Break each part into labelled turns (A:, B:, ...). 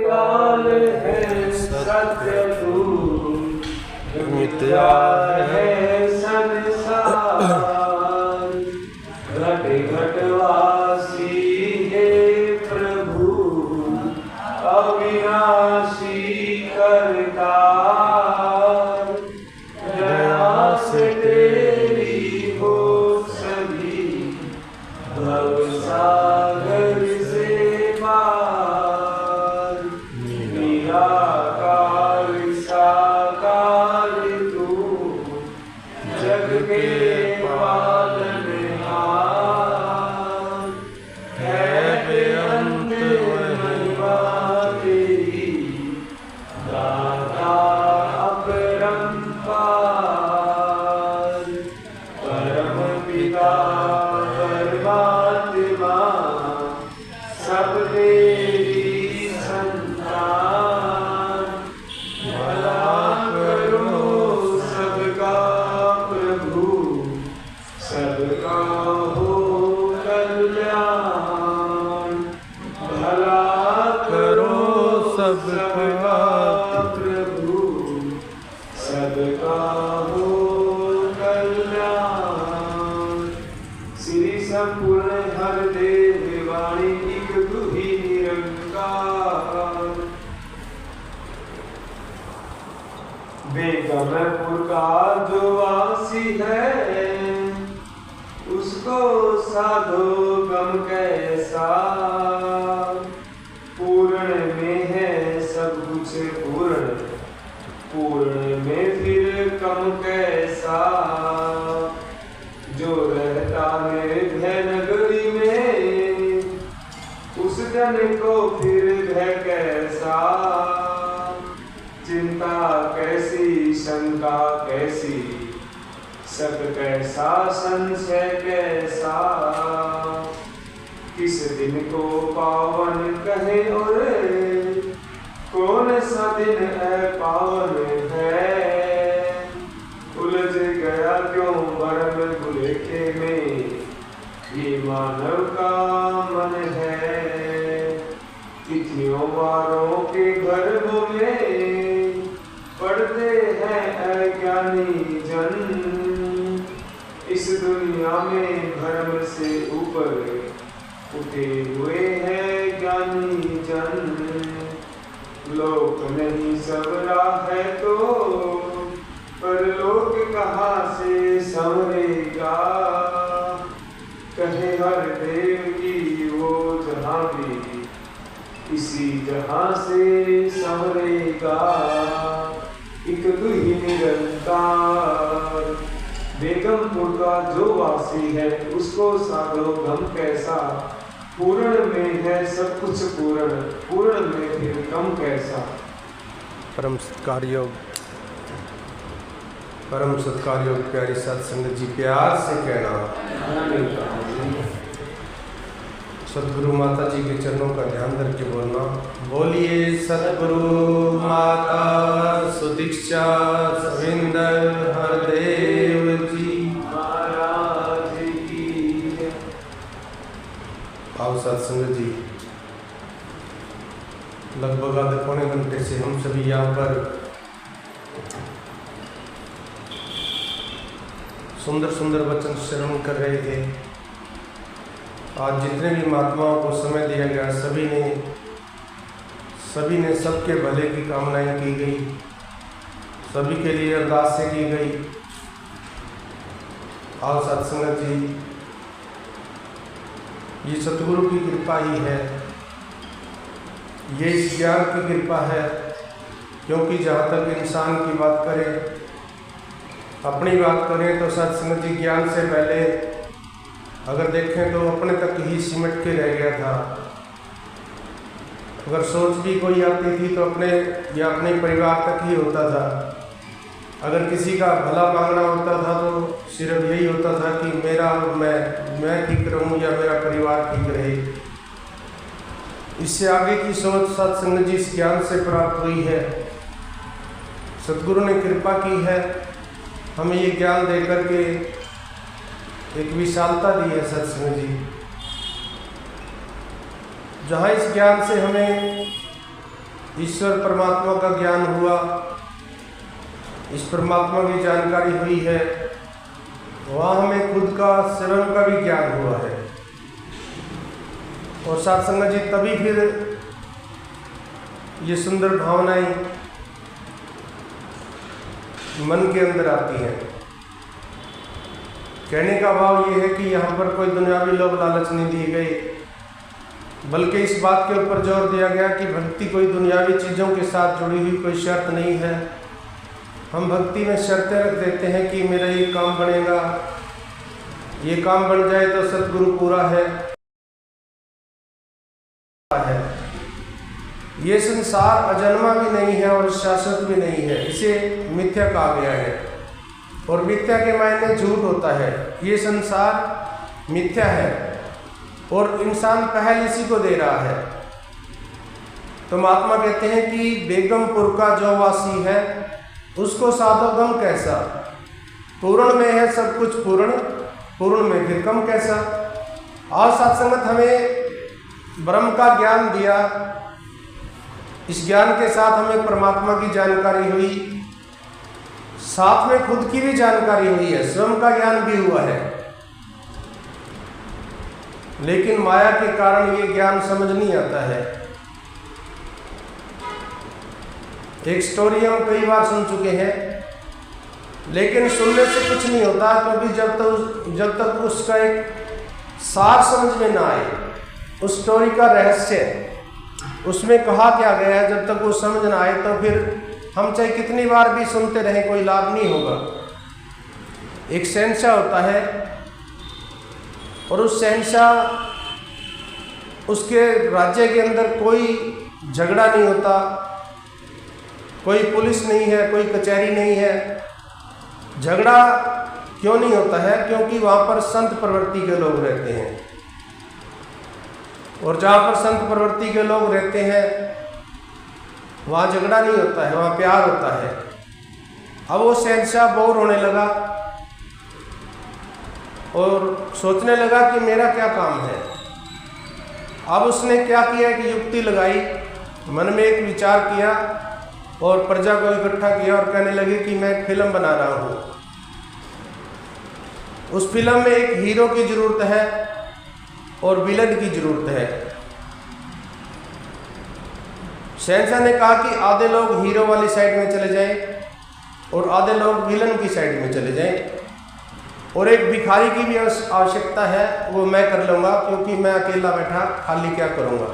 A: काल है सत्य तू, मिथ्या है संसार। घट घटवासी हे प्रभु, अविनाशी करतार। दया से तेरी हो सभी, भव सागर से पार। निराकार साकार तू, जग के पालनहार। है बेअंत महिमा तेरी, दाता अपरंपार। परम पिता परमात्मा, सब तेरी संतान। भला करो सबका प्रभु, सबका हो कल्याण। भला करो सबका प्रभु, सबका हो कल्याण। श्री संपूर्ण हर देव वाणी, एक तू ही निरंकार। बेगमपुर का जो वासी है, उसको साधो गम कैसा। पूर्ण में है सब कुछ पूर्ण, पूर्ण में फिर कम कैसा। जो रहता निर्भय नगरी में, उस जन को फिर भय कैसा। चिंता कैसी शंका कैसी, शक कैसा संशय कैसा। किस दिन को पावन कहे और कौन सा दिन है पावन है। उलझ गया क्यों भरम भुलेखे में, ये मानव का मन है। तिथियों वारों के गर्भों में, पढ़ते हैं अज्ञानी जन। इस दुनिया में भ्रम से ऊपर उठे हुए हैं ज्ञानी जन। लोक नहीं सबरा है तो, परलोक कहाँ से संवरेगा। कहे हर देव की वो जहाँ भी, इसी जहाँ से संवरेगा। एक तू ही निरंकार। बेगमपुर का जो वासी है, उसको साधो गम कैसा। पूर्ण में है सब कुछ पूर्ण, पूर्ण में फिर कम कैसा।
B: परम सत्कार योग प्यारी सत्संगत जी, प्यार से कहना सतगुरु माता जी के चरणों का ध्यान करके बोलना। बोलिए सतगुरु माता सुदीक्षा सविंदर हरदेव जी
A: महाराज की।
B: आओ सत्संगत जी, लगभग आधे पौने घंटे से हम सभी यहाँ पर सुंदर सुंदर वचन श्रवण कर रहे थे। आज जितने भी महात्माओं को समय दिया गया, सभी ने सबके भले की कामनाएं की गई, सभी के लिए अरदासें की गई। आओ सत्संगत जी, ये सतगुरु की कृपा ही है, ये इस ज्ञान की कृपा है। क्योंकि जहाँ तक इंसान की बात करें, अपनी बात करें तो सत्संगत जी ज्ञान से पहले अगर देखें तो अपने तक ही सिमट के रह गया था। अगर सोच भी कोई आती थी तो अपने या अपने परिवार तक ही होता था। अगर किसी का भला मांगना होता था तो सिर्फ यही होता था कि मेरा मैं ठीक रहूं या मेरा परिवार ठीक रहे। इससे आगे की सोच सत्संगत जी इस ज्ञान से प्राप्त हुई है। सतगुरु ने कृपा की है, हमें ये ज्ञान देकर के एक विशालता दी है सत्संग जी, जहाँ इस ज्ञान से हमें ईश्वर परमात्मा का ज्ञान हुआ, इस परमात्मा की जानकारी हुई है, वहाँ हमें खुद का स्वयं का भी ज्ञान हुआ है। और साथ संगत जी तभी फिर ये सुंदर भावनाएं मन के अंदर आती हैं। कहने का भाव ये है कि यहाँ पर कोई दुनियावी लोभ लालच नहीं दी गई, बल्कि इस बात के ऊपर जोर दिया गया कि भक्ति कोई दुनियावी चीज़ों के साथ जुड़ी हुई कोई शर्त नहीं है। हम भक्ति में शर्तें रख देते हैं कि मेरा ये काम बनेगा, ये काम बन जाए तो सतगुरु पूरा है। ये संसार अजन्मा भी नहीं है और शाश्वत भी नहीं है, इसे मिथ्या कहा गया है। और मिथ्या के मायने झूठ होता है। ये संसार मिथ्या है और इंसान पहल इसी को दे रहा है। तो महात्मा कहते हैं कि बेगमपुर का जो वासी है उसको साधो गम कैसा, पूर्ण में है सब कुछ पूर्ण, पूर्ण में फिर कम कैसा। और सत्संगत हमें ब्रह्म का ज्ञान दिया, इस ज्ञान के साथ हमें परमात्मा की जानकारी हुई, साथ में खुद की भी जानकारी हुई है, स्वयं का ज्ञान भी हुआ है। लेकिन माया के कारण ये ज्ञान समझ नहीं आता है। एक स्टोरी हम कई बार सुन चुके हैं, लेकिन सुनने से कुछ नहीं होता, क्योंकि जब तक उसका एक सार समझ में ना आए, उस स्टोरी का रहस्य उसमें कहा क्या गया है, जब तक वो समझ ना आए तो फिर हम चाहे कितनी बार भी सुनते रहें कोई लाभ नहीं होगा। एक शहंशाह होता है और उस शहंशाह, उसके राज्य के अंदर कोई झगड़ा नहीं होता, कोई पुलिस नहीं है, कोई कचहरी नहीं है। झगड़ा क्यों नहीं होता है? क्योंकि वहाँ पर संत प्रवृत्ति के लोग रहते हैं, और जहाँ पर संत प्रवृत्ति के लोग रहते हैं वहाँ झगड़ा नहीं होता है, वहाँ प्यार होता है। अब वो शहंशाह बोर होने लगा और सोचने लगा कि मेरा क्या काम है। अब उसने क्या किया कि युक्ति लगाई, मन में एक विचार किया और प्रजा को इकट्ठा किया और कहने लगे कि मैं एक फिल्म बना रहा हूँ। उस फिल्म में एक हीरो की जरूरत है और विलन की जरूरत है। शहंशाह ने कहा कि आधे लोग हीरो वाली साइड में चले जाएं और आधे लोग विलन की साइड में चले जाएं, और एक भिखारी की भी आवश्यकता है, वो मैं कर लूँगा क्योंकि मैं अकेला बैठा खाली क्या करूँगा।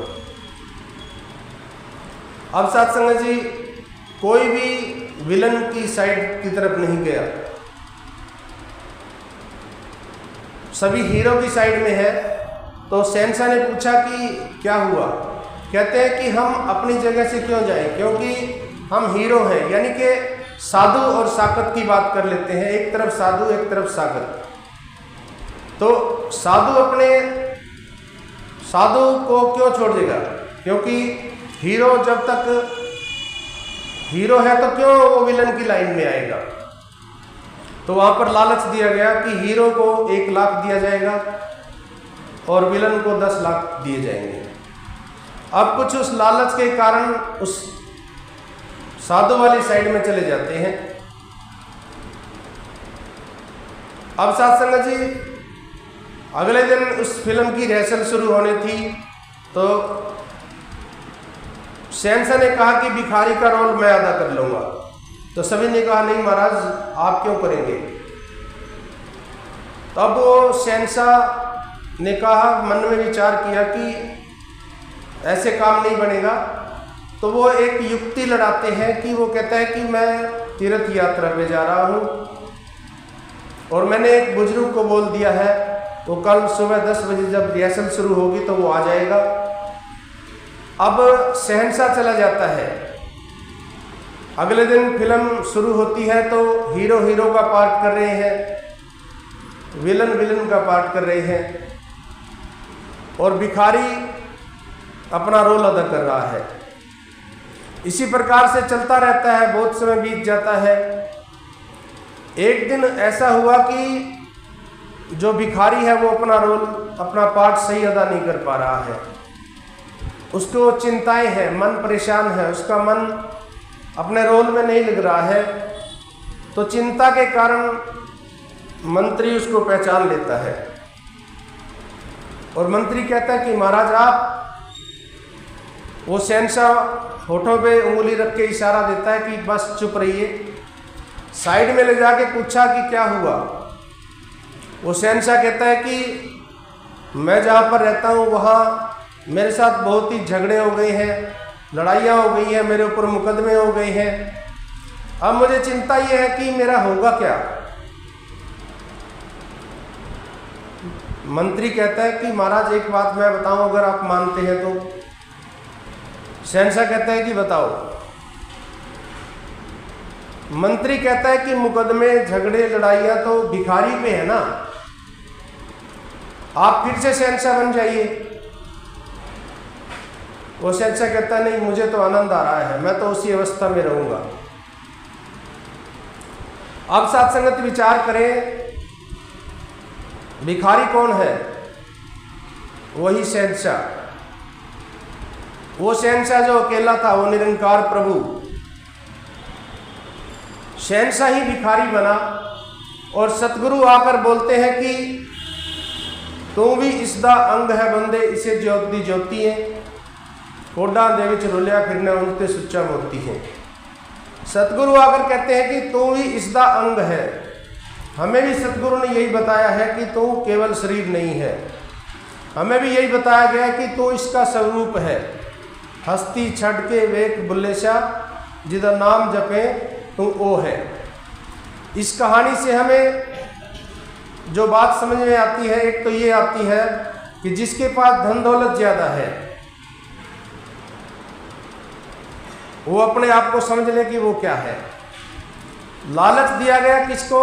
B: अब साथ संगत जी कोई भी विलन की साइड की तरफ नहीं गया, सभी हीरो की साइड में है। तो शहंशाह ने पूछा कि क्या हुआ? कहते हैं कि हम अपनी जगह से क्यों जाएं, क्योंकि हम हीरो हैं। यानी कि साधु और साकत की बात कर लेते हैं, एक तरफ साधु एक तरफ साकत। तो साधु को क्यों छोड़ देगा? क्योंकि हीरो जब तक हीरो है तो क्यों वो विलन की लाइन में आएगा। तो वहाँ पर लालच दिया गया कि हीरो को 1 लाख दिया जाएगा और विलन को 10 लाख दिए जाएंगे। अब कुछ उस लालच के कारण उस साधु वाली साइड में चले जाते हैं। अब साथ संगत जी अगले दिन उस फिल्म की रिहर्सल शुरू होनी थी, तो शहंशाह ने कहा कि भिखारी का रोल मैं अदा कर लूँगा। तो सभी ने कहा नहीं महाराज, आप क्यों करेंगे? तब वो शहंशाह ने कहा, मन में विचार किया कि ऐसे काम नहीं बनेगा। तो वो एक युक्ति लड़ाते हैं कि वो कहता है कि मैं तीर्थ यात्रा पे जा रहा हूँ और मैंने एक बुजुर्ग को बोल दिया है, वो कल सुबह 10 बजे जब रिहर्सल शुरू होगी तो वो आ जाएगा। अब शहंशाह चला जाता है। अगले दिन फिल्म शुरू होती है तो हीरो का पार्ट कर रहे हैं, विलन का पार्ट कर रहे हैं, और भिखारी अपना रोल अदा कर रहा है। इसी प्रकार से चलता रहता है, बहुत समय बीत जाता है। एक दिन ऐसा हुआ कि जो भिखारी है वो अपना रोल, अपना पार्ट सही अदा नहीं कर पा रहा है। उसको चिंताएं हैं, मन परेशान है, उसका मन अपने रोल में नहीं लग रहा है, तो चिंता के कारण मंत्री उसको पहचान लेता है और मंत्री कहता है कि महाराज आप, वो शहंशाह होठों पे उंगली रख के इशारा देता है कि बस चुप रहिए। साइड में ले जाके पूछा कि क्या हुआ। वो शहंशाह कहता है कि मैं जहाँ पर रहता हूँ वहाँ मेरे साथ बहुत ही झगड़े हो गए हैं, लड़ाइयाँ हो गई हैं, मेरे ऊपर मुकदमे हो गए हैं। अब मुझे चिंता ये है कि मेरा होगा क्या। मंत्री कहता है कि महाराज एक बात मैं बताऊं अगर आप मानते हैं तो। शहंशाह कहता है कि बताओ। मंत्री कहता है कि मुकदमे झगड़े लड़ाइयाँ तो भिखारी पे है ना, आप फिर से शहंशाह बन जाइए। वो शहंशाह कहता है नहीं, मुझे तो आनंद आ रहा है, मैं तो उसी अवस्था में रहूंगा। अब साथ संगत विचार करें, भिखारी कौन है? वही शहंशाह। वो शहंशाह जो अकेला था, वो निरंकार प्रभु। शहंशाह ही भिखारी बना और सतगुरु आकर बोलते हैं कि तू भी इसदा अंग है बंदे, इसे ज्योति ज्योति है, कोडा दे विच रुलिया फिरने उनते सुच्चा मोती है। सतगुरु आकर कहते हैं कि तू भी इसदा अंग है। हमें भी सतगुरु ने यही बताया है कि तू केवल शरीर नहीं है। हमें भी यही बताया गया है कि तू इसका स्वरूप है। हस्ती छड़ के वेक बुल्लेशा, जिदा नाम जपे तू ओ है। इस कहानी से हमें जो बात समझ में आती है, एक तो ये आती है कि जिसके पास धन दौलत ज़्यादा है वो अपने आप को समझ ले कि वो क्या है। लालच दिया गया किसको?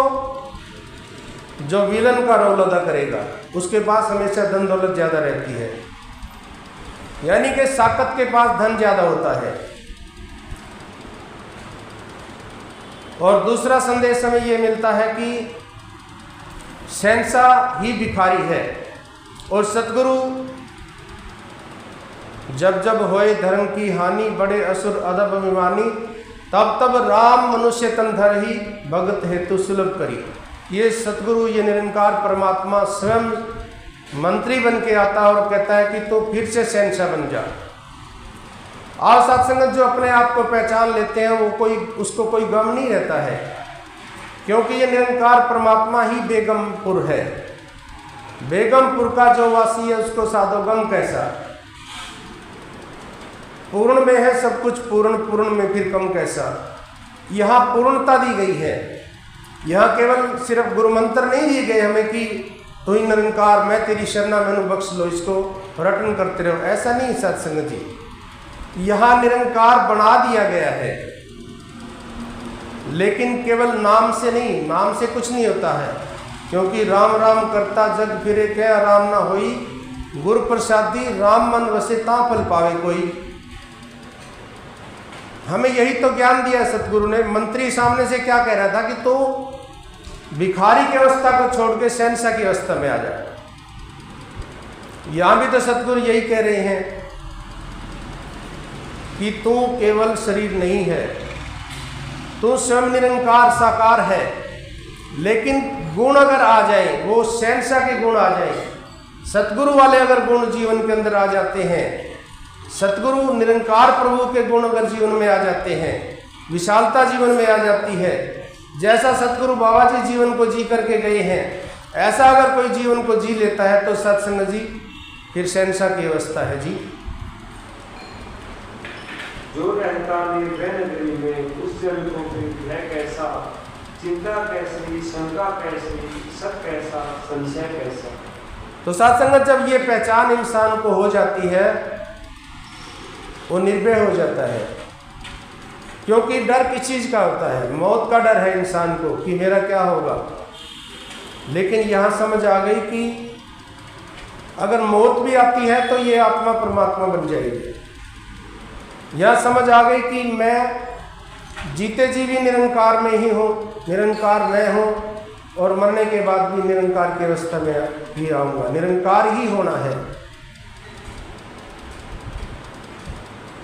B: जो विलन का रोल अदा करेगा, उसके पास हमेशा धन दौलत ज़्यादा रहती है, यानी कि साकत के पास धन ज़्यादा होता है। और दूसरा संदेश हमें ये मिलता है कि शहंशाह ही भिखारी है और सतगुरु जब जब होए धर्म की हानि, बड़े असुर अदब अभिमानी, तब तब राम मनुष्य तन धर ही, भगत हेतु सुलभ करी। ये सतगुरु, ये निरंकार परमात्मा स्वयं मंत्री बन के आता है और कहता है कि तो फिर से शहंशाह बन जा। और सत्संगत जो अपने आप को पहचान लेते हैं वो उसको कोई गम नहीं रहता है, क्योंकि ये निरंकार परमात्मा ही बेगमपुर है। बेगमपुर का जो वासी है उसको साधो गम कैसा। पूर्ण में है सब कुछ पूर्ण, पूर्ण में फिर कम कैसा। यहाँ पूर्णता दी गई है। यहाँ केवल सिर्फ गुरु मंत्र नहीं दिए गए हमें कि तू ही निरंकार, मैं तेरी शरणा मैनू बख्श लो, इसको रटन करते रहो, ऐसा नहीं सत्संग जी। यहाँ निरंकार बना दिया गया है, लेकिन केवल नाम से नहीं। नाम से कुछ नहीं होता है, क्योंकि राम राम करता जग फिरे, क्या राम ना होई, गुरु प्रसादी राम मन वसे ता फल पावे कोई। हमें यही तो ज्ञान दिया सतगुरु ने। मंत्री सामने से क्या कह रहा था कि तो भिखारी की अवस्था को छोड़ के शहंशाह की अवस्था में आ जाए। यहां भी तो सतगुरु यही कह रहे हैं कि तू केवल शरीर नहीं है, तू स्वयं निरंकार साकार है। लेकिन गुण अगर आ जाए, वो शहंशाह के गुण आ जाए, सतगुरु वाले अगर गुण जीवन के अंदर आ जाते हैं, सतगुरु निरंकार प्रभु के गुण अगर जीवन में आ जाते हैं, विशालता जीवन में आ जाती है। जैसा सतगुरु बाबा जी जीवन को जी करके गए हैं, ऐसा अगर कोई जीवन को जी लेता है तो सत्संग जी फिर शहंशाह की अवस्था है जी।
A: जो रहता निर्भय नगरी में, उस जन को फिर है कैसा, चिंता कैसी, शंका कैसी, शक कैसा, संशय कैसा।
B: तो सत्संग जब ये पहचान इंसान को हो जाती है, वो निर्भय हो जाता है। क्योंकि डर किस चीज़ का होता है? मौत का डर है इंसान को कि मेरा क्या होगा। लेकिन यहाँ समझ आ गई कि अगर मौत भी आती है तो ये आत्मा परमात्मा बन जाएगी। यहाँ समझ आ गई कि मैं जीते जी भी निरंकार में ही हूँ, निरंकार मैं हूँ, और मरने के बाद भी निरंकार की अवस्था में ही आऊँगा। निरंकार ही होना है।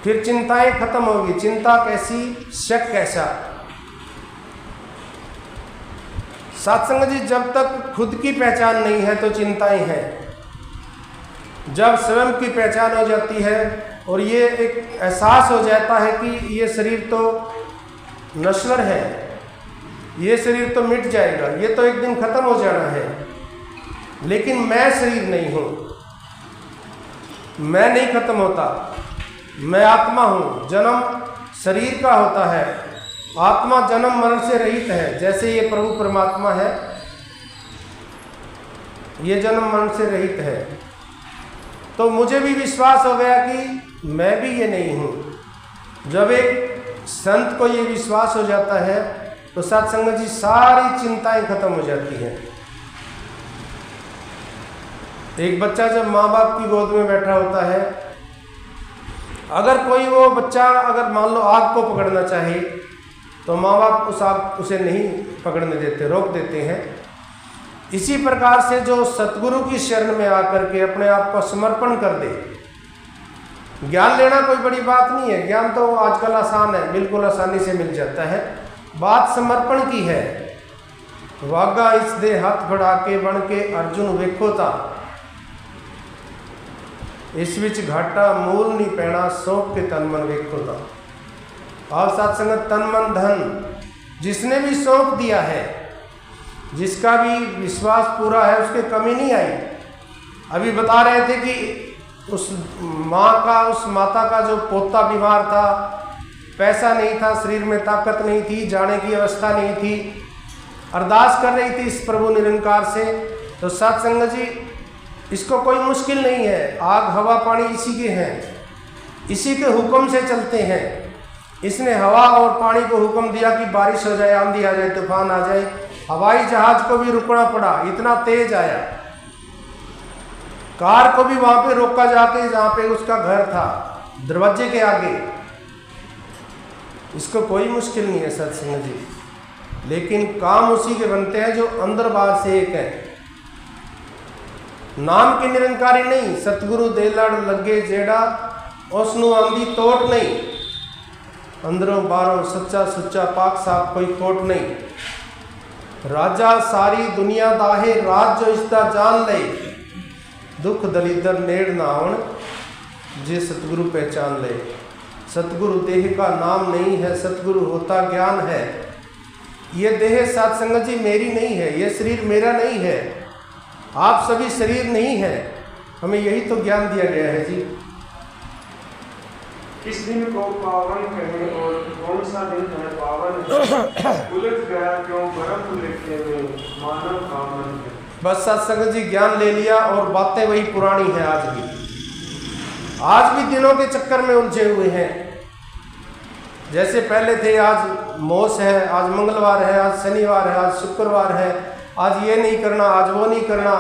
B: फिर चिंताएं खत्म होगी। चिंता कैसी, शक कैसा। सत्संग जी, जब तक खुद की पहचान नहीं है तो चिंताएं हैं। जब स्वयं की पहचान हो जाती है और ये एक एहसास हो जाता है कि ये शरीर तो नश्वर है, ये शरीर तो मिट जाएगा, ये तो एक दिन खत्म हो जाना है, लेकिन मैं शरीर नहीं हूँ, मैं नहीं खत्म होता, मैं आत्मा हूँ। जन्म शरीर का होता है, आत्मा जन्म मरण से रहित है। जैसे ये प्रभु परमात्मा है, ये जन्म मरण से रहित है। तो मुझे भी विश्वास हो गया कि मैं भी ये नहीं हूँ। जब एक संत को ये विश्वास हो जाता है तो सत्संग जी सारी चिंताएं खत्म हो जाती हैं। एक बच्चा जब माँ बाप की गोद में बैठा होता है, अगर कोई वो बच्चा अगर मान लो आग को पकड़ना चाहे तो माँ बाप उस आग उसे नहीं पकड़ने देते, रोक देते हैं। इसी प्रकार से जो सतगुरु की शरण में आकर के अपने आप को समर्पण कर दे, ज्ञान लेना कोई बड़ी बात नहीं है, ज्ञान तो आजकल आसान है, बिल्कुल आसानी से मिल जाता है। बात समर्पण की है। वागा इस दे हाथ बढ़ा के बन के अर्जुन वेखो ता, इस विच घाटा मूल नहीं पैना सौंप के तन मन वेखो ता। और सत्संग तन मन धन जिसने भी सौंप दिया है, जिसका भी विश्वास पूरा है, उसके कमी नहीं आई। अभी बता रहे थे कि उस माता का जो पोता बीमार था, पैसा नहीं था, शरीर में ताकत नहीं थी, जाने की अवस्था नहीं थी, अरदास कर रही थी इस प्रभु निरंकार से। तो सत्संग जी, इसको कोई मुश्किल नहीं है, आग हवा पानी इसी के हैं, इसी के हुक्म से चलते हैं। इसने हवा और पानी को हुक्म दिया कि बारिश हो जाए, आंधी आ जाए, तूफान आ जाए। हवाई जहाज को भी रुकना पड़ा, इतना तेज आया। कार को भी वहां पे रोका जाके जहां पे उसका घर था, दरवाजे के आगे। इसको कोई मुश्किल नहीं है सत्संग जी, लेकिन काम उसी के बनते हैं जो अंदर बाहर से एक है। नाम के निरंकारी नहीं, सतगुरु दे लड़ लगे जेड़ा उसनु आंदी तोट नहीं, अंदरों बाहरों सच्चा सुच्चा पाक साफ कोई खोट नहीं। राजा सारी दुनिया दाहे राज जो इसका जान ले, दुख दलिदर नेड़ ना आवन जे सतगुरु पहचान ले। सतगुरु देह का नाम नहीं है, सतगुरु होता ज्ञान है। ये देह सत्संग जी मेरी नहीं है, ये शरीर मेरा नहीं है, आप सभी शरीर नहीं है। हमें यही तो ज्ञान दिया गया है जी।
A: किस दिन को पावन कहें और कौन सा दिन है पावन है, उलझ गया क्यों भरम लिखे में मानव का मन है।
B: बस सत्संग जी ज्ञान ले लिया और बातें वही पुरानी हैं। आज भी दिनों के चक्कर में उलझे हुए हैं। जैसे पहले थे, आज मोस है, आज मंगलवार है, आज शनिवार है, आज शुक्रवार है, आज ये नहीं करना, आज वो नहीं करना,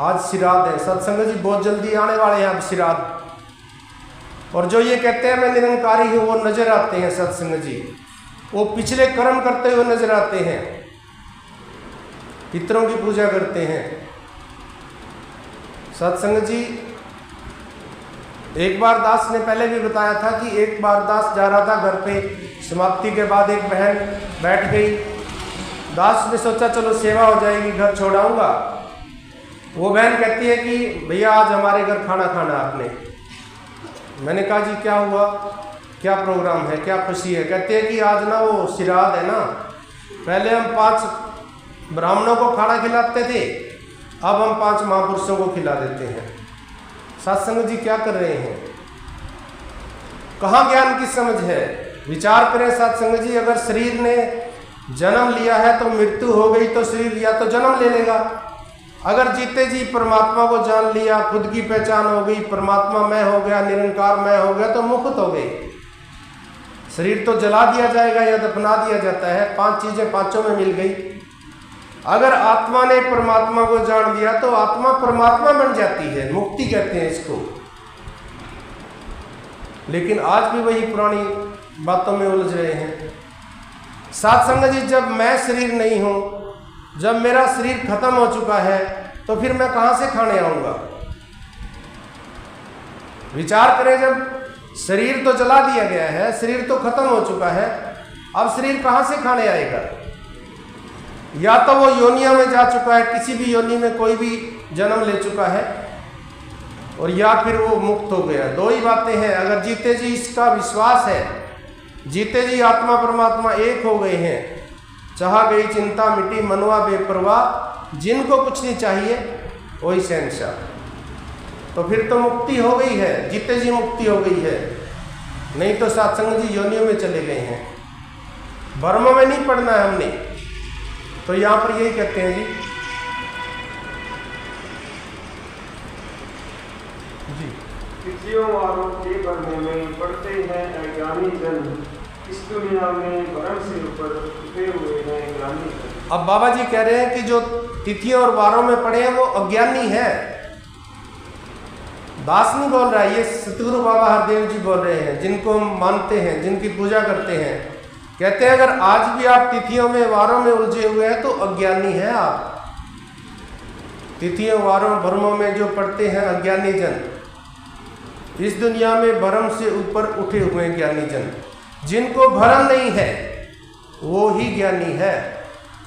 B: आज श्राद्ध है। सत्संग जी बहुत जल्दी आने वाले हैं अब श्राद्ध। और जो ये कहते हैं मैं निरंकारी हूँ, वो नजर आते हैं सत्संग जी, वो पिछले कर्म करते हुए नजर आते हैं, पितरों की पूजा करते हैं। सत्संग जी, एक बार दास ने पहले भी बताया था कि एक बार दास जा रहा था घर पे, समाप्ति के बाद एक बहन बैठ गई। दास ने सोचा चलो सेवा हो जाएगी, घर छोड़ाऊंगा। वो बहन कहती है कि भैया आज हमारे घर खाना खाना आपने। मैंने कहा जी क्या हुआ, क्या प्रोग्राम है, क्या खुशी है। कहते हैं कि आज ना वो श्राद्ध है ना, पहले हम 5 ब्राह्मणों को खाना खिलाते थे, अब हम 5 महापुरुषों को खिला देते हैं। सत्संग जी क्या कर रहे हैं, कहाँ ज्ञान की समझ है। विचार करें सत्संग जी, अगर शरीर ने जन्म लिया है तो मृत्यु हो गई, तो शरीर लिया तो जन्म ले लेगा। अगर जीते जी परमात्मा को जान लिया, खुद की पहचान हो गई, परमात्मा मैं हो गया, निरंकार मैं हो गया, तो मुक्त हो गई। शरीर तो जला दिया जाएगा या दफना दिया जाता है, 5 चीजें पांचों में मिल गई। अगर आत्मा ने परमात्मा को जान लिया तो आत्मा परमात्मा बन जाती है, मुक्ति कहते हैं इसको। लेकिन आज भी वही पुरानी बातों में उलझ रहे हैं। सत्संग जी, जब मैं शरीर नहीं हूं, जब मेरा शरीर खत्म हो चुका है, तो फिर मैं कहां से खाने आऊंगा। विचार करें, जब शरीर तो जला दिया गया है, शरीर तो खत्म हो चुका है, अब शरीर कहाँ से खाने आएगा? या तो वो योनियों में जा चुका है, किसी भी योनि में कोई भी जन्म ले चुका है, और या फिर वो मुक्त हो गया। दो ही बातें हैं। अगर जीते जी इसका विश्वास है, जीते जी आत्मा परमात्मा एक हो गए हैं, चाह गई चिंता मिटी मनवा बेपरवाह, जिनको कुछ नहीं चाहिए वही शहंशाह, तो फिर तो मुक्ति हो गई है, जीते जी मुक्ति हो गई है। नहीं तो सत्संग जी योनियों में चले गए हैं, वर्मों में नहीं पढ़ना है हमने। तो यहाँ पर यही कहते हैं जी,
A: तिथियों वालों के भरने में पड़ते हैं अज्ञानी जन, इस दुनिया में भरम से ऊपर उठे हुए हैं ज्ञानी जन।
B: अब बाबा जी कह रहे हैं कि जो तिथियों और वारों में पड़े हैं वो अज्ञानी है। दास नहीं बोल रहा है, ये सतगुरु बाबा हरदेव जी बोल रहे हैं, जिनको मानते हैं, जिनकी पूजा करते हैं। कहते हैं अगर आज भी आप तिथियों में वारों में उलझे हुए हैं तो अज्ञानी है आप। तिथियों वारों भरमों में जो पड़ते हैं अज्ञानी जन, इस दुनिया में भरम से ऊपर उठे हुए ज्ञानी जन, जिनको भरम नहीं है वो ही ज्ञानी है,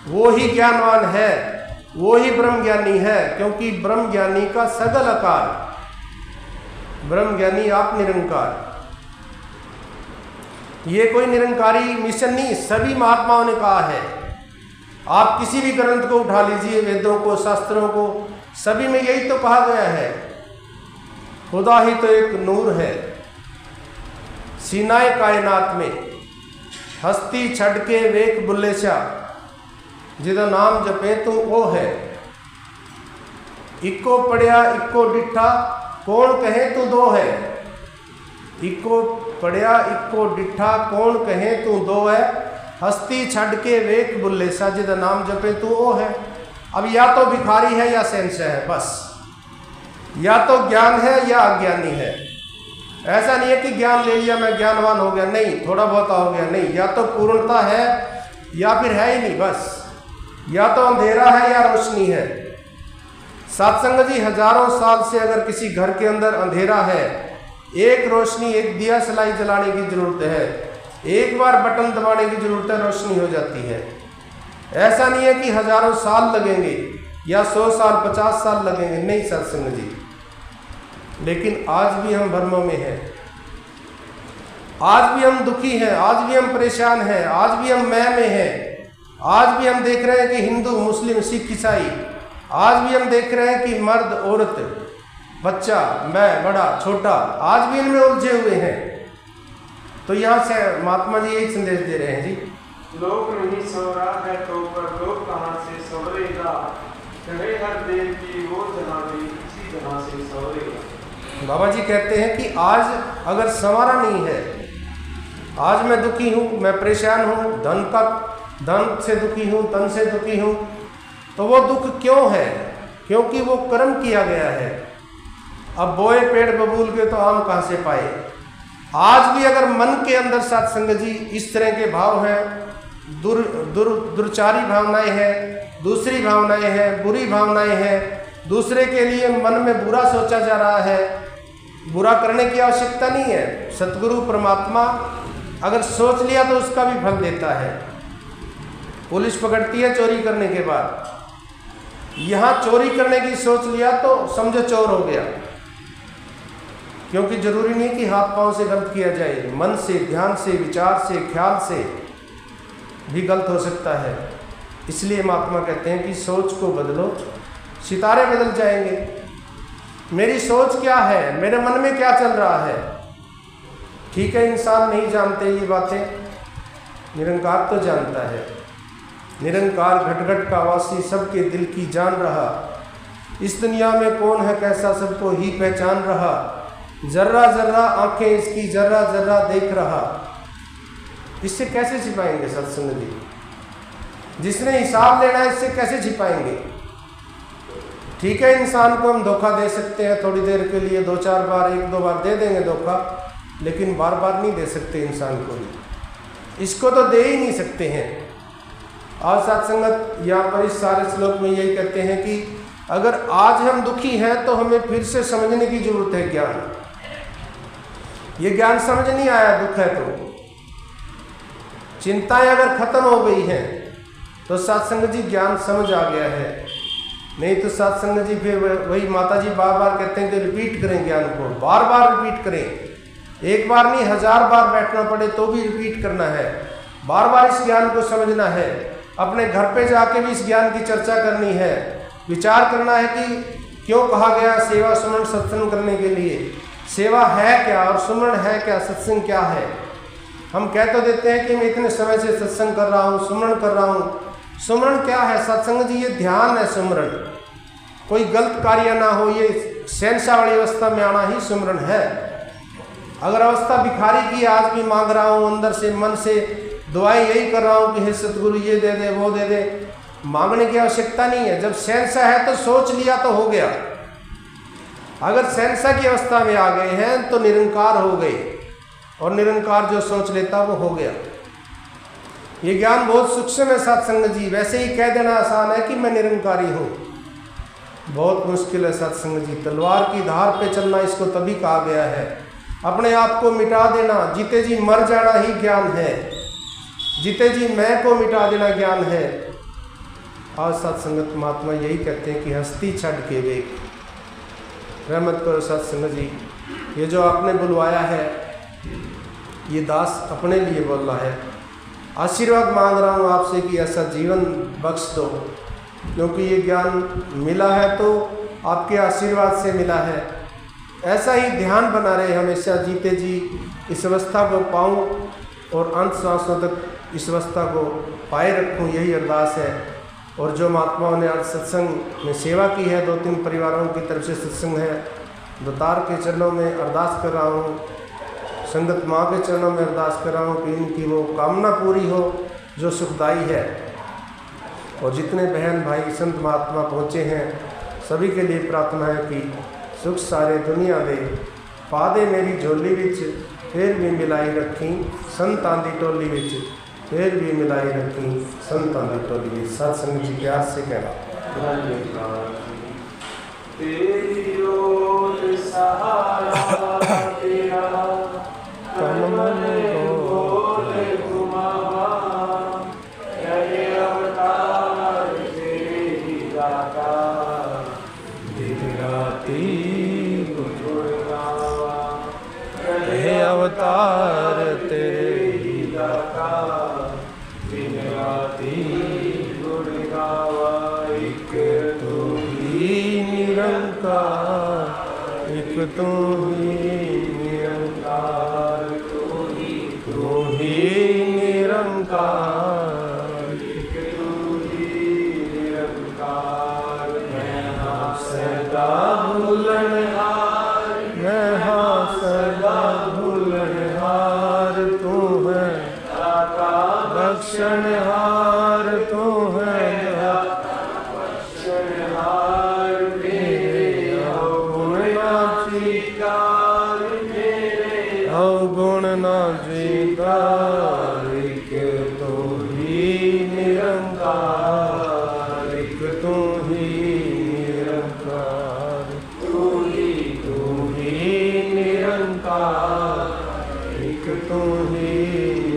B: वो ही ज्ञानवान है, वो ही ब्रह्म ज्ञानी है। क्योंकि ब्रह्म ज्ञानी का सगल आकार, ब्रह्म ज्ञानी आप निरंकार। ये कोई निरंकारी मिशन नहीं, सभी महात्माओं ने कहा है। आप किसी भी ग्रंथ को उठा लीजिए, वेदों को, शास्त्रों को, सभी में यही तो कहा गया है, खुदा ही तो एक नूर है, सीनाए कायनात में हस्ती छड़ के वेख बुल्लेशा, जिदा नाम जपे तू ओ है। इको पढ़िया इको डिठा, कौन कहे तू दो है। इको पढ़िया इको डिठा, कौन कहे तू दो है। हस्ती छड़ के वेख बुल्लेशा, जिदा नाम जपे तू ओ है। अब या तो भिखारी है या शहंशाह है, बस। या तो ज्ञान है या अज्ञानी है। ऐसा नहीं है कि ज्ञान ले लिया मैं ज्ञानवान हो गया, नहीं, थोड़ा बहुत हो गया, नहीं। या तो पूर्णता है या फिर है ही नहीं, बस। या तो अंधेरा है या रोशनी है। सत्संग जी, हजारों साल से अगर किसी घर के अंदर अंधेरा है, एक रोशनी, एक दिया सलाई जलाने की जरूरत है, एक बार बटन दबाने की जरूरत है, रोशनी हो जाती है। ऐसा नहीं है कि हजारों साल लगेंगे या 100 साल 50 साल लगेंगे, नहीं सत्संग जी। लेकिन आज भी हम भ्रमों में हैं, आज भी हम दुखी हैं, आज भी हम परेशान हैं, आज भी हम मैं में हैं। आज भी हम देख रहे हैं कि हिंदू मुस्लिम सिख ईसाई, आज भी हम देख रहे हैं कि मर्द औरत, बच्चा मैं बड़ा छोटा, आज भी इनमें उलझे हुए हैं। तो यहाँ से महात्मा जी यही संदेश दे रहे हैं जी,
A: लोक नहीं सो रहा है तो पर लोक कहाँ से सवरेगा, कहे हर देव की वो जहाँ भी इसी जहाँ से सवरेगा।
B: बाबा जी कहते हैं कि आज अगर संवारा नहीं है, आज मैं दुखी हूँ, मैं परेशान हूँ, धन से दुखी हूँ, तन से दुखी हूँ, तो वो दुख क्यों है? क्योंकि वो कर्म किया गया है। अब बोए पेड़ बबूल के तो आम कहाँ से पाए। आज भी अगर मन के अंदर सत्संग जी इस तरह के भाव हैं, दुर्चारी भावनाएं हैं, दूसरी भावनाएं हैं, बुरी भावनाएं हैं, दूसरे के लिए मन में बुरा सोचा जा रहा है, बुरा करने की आवश्यकता नहीं है। सतगुरु परमात्मा अगर सोच लिया तो उसका भी फल देता है। पुलिस पकड़ती है चोरी करने के बाद, यहाँ चोरी करने की सोच लिया तो समझो चोर हो गया। क्योंकि जरूरी नहीं कि हाथ पांव से गलत किया जाए, मन से, ध्यान से, विचार से, ख्याल से भी गलत हो सकता है। इसलिए महात्मा कहते हैं कि सोच को बदलो, सितारे बदल जाएंगे। मेरी सोच क्या है, मेरे मन में क्या चल रहा है। ठीक है, इंसान नहीं जानते ये बातें, निरंकार तो जानता है। निरंकार घट घट का वासी सबके दिल की जान रहा, इस दुनिया में कौन है कैसा सबको ही पहचान रहा। जर्रा जर्रा आंखें इसकी जर्रा जर्रा देख रहा। इससे कैसे छिपाएंगे सत्संग जी? जिसने हिसाब लेना है इससे कैसे छिपाएंगे? ठीक है, इंसान को हम धोखा दे सकते हैं थोड़ी देर के लिए, 2-4 बार, 1-2 बार दे देंगे धोखा, लेकिन बार बार नहीं दे सकते इंसान को भी। इसको तो दे ही नहीं सकते हैं। और सत्संगत यहाँ पर इस सारे श्लोक में यही कहते हैं कि अगर आज हम दुखी हैं तो हमें फिर से समझने की जरूरत है ज्ञान। ये ज्ञान समझ नहीं आया, दुख है तो चिंताएं अगर खत्म हो गई हैं तो सत्संग जी ज्ञान समझ आ गया है। नहीं तो सत्संग जी फिर वही माता जी बार बार कहते हैं कि रिपीट करें ज्ञान को, बार बार रिपीट करें। एक बार नहीं 1000 बार बैठना पड़े तो भी रिपीट करना है, बार बार इस ज्ञान को समझना है। अपने घर पे जाके भी इस ज्ञान की चर्चा करनी है, विचार करना है कि क्यों कहा गया सेवा सुमरण सत्संग करने के लिए। सेवा है क्या और सुमरण है क्या, सत्संग क्या है। हम कह तो देते हैं कि मैं इतने समय से सत्संग कर रहा हूँ, सुमरण कर रहा हूँ। सुमरण क्या है सत्संग जी? ये ध्यान है सुमरण, कोई गलत कार्य ना हो, ये शहंशाह वाली अवस्था में आना ही सुमरण है। अगर अवस्था भिखारी की आज भी मांग रहा हूँ, अंदर से मन से दुआएं यही कर रहा हूँ कि हे सतगुरु ये दे दे वो दे दे, मांगने की आवश्यकता नहीं है। जब शहंशाह है तो सोच लिया तो हो गया। अगर शहंशाह की अवस्था में आ गए हैं तो निरंकार हो गए, और निरंकार जो सोच लेता वो हो गया। ये ज्ञान बहुत सूक्ष्म है सत्संग जी। वैसे ही कह देना आसान है कि मैं निरंकारी हूँ, बहुत मुश्किल है सत्संग जी। तलवार की धार पे चलना इसको तभी कहा गया है। अपने आप को मिटा देना, जीते जी मर जाना ही ज्ञान है, जीते जी मैं को मिटा देना ज्ञान है। आज सत्संगत महात्मा यही कहते हैं कि हस्ती छड़ के वेग। रहमत करो सत्संग जी, ये जो आपने बुलवाया है ये दास अपने लिए बोल रहा है। आशीर्वाद मांग रहा हूँ आपसे कि ऐसा जीवन बख्श दो, क्योंकि ये ज्ञान मिला है तो आपके आशीर्वाद से मिला है। ऐसा ही ध्यान बना रहे हमेशा, जीते जी इस अवस्था को पाऊँ और अंत सांसों तक इस अवस्था को पाए रखूँ, यही अरदास है। और जो महात्माओं ने आज सत्संग में सेवा की है, 2-3 परिवारों की तरफ से सत्संग है, दातार के चरणों में अरदास कर रहा हूँ, संगत माँ के चरणों में अरदास कर रहा हूँ कि इनकी वो कामना पूरी हो जो सुखदाई है। और जितने बहन भाई संत महात्मा पहुँचे हैं सभी के लिए प्रार्थना है कि सुख सारे दुनिया दे, पादे मेरी झोली विच फिर भी मिलाई रखी, संतां दी टोली विच फिर भी मिलाई रखी, संतां दी टोली विच। सत्संग जी प्यार से कहना,
A: तेरी ओट सहारा तेरा तन मन बोल घुमावा, तेरे अवतार तेरे ही दाता, दिन राती गुण गावा, तेरे अवतार तेरे ही दाता, दिन राती गुण गावा। एक तू ही निरंकार, एक तू ही निरंकार, तू ही निरंकार, एक तू ही निरंकार। मैं हाँ सदा भूलनहार, मैं हाँ सदा भूलनहार, तू है दाता बख्शनहार, तू है बख्शनहार। मेरे अवगुण ना स्वीकार, मेरे अवगुण ना स्वीकार, एक तू ही निरंकार, एक तू ही निरंकार, तू ही निरंकार, एक तू ही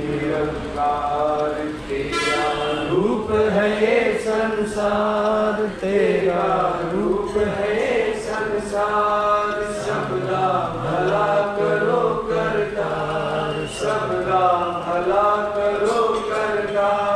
A: निरंकार। तेरा रूप है ये संसार, तेरा रूप है ये संसार, सबका भला करो करतार, सबका भला करो करतार।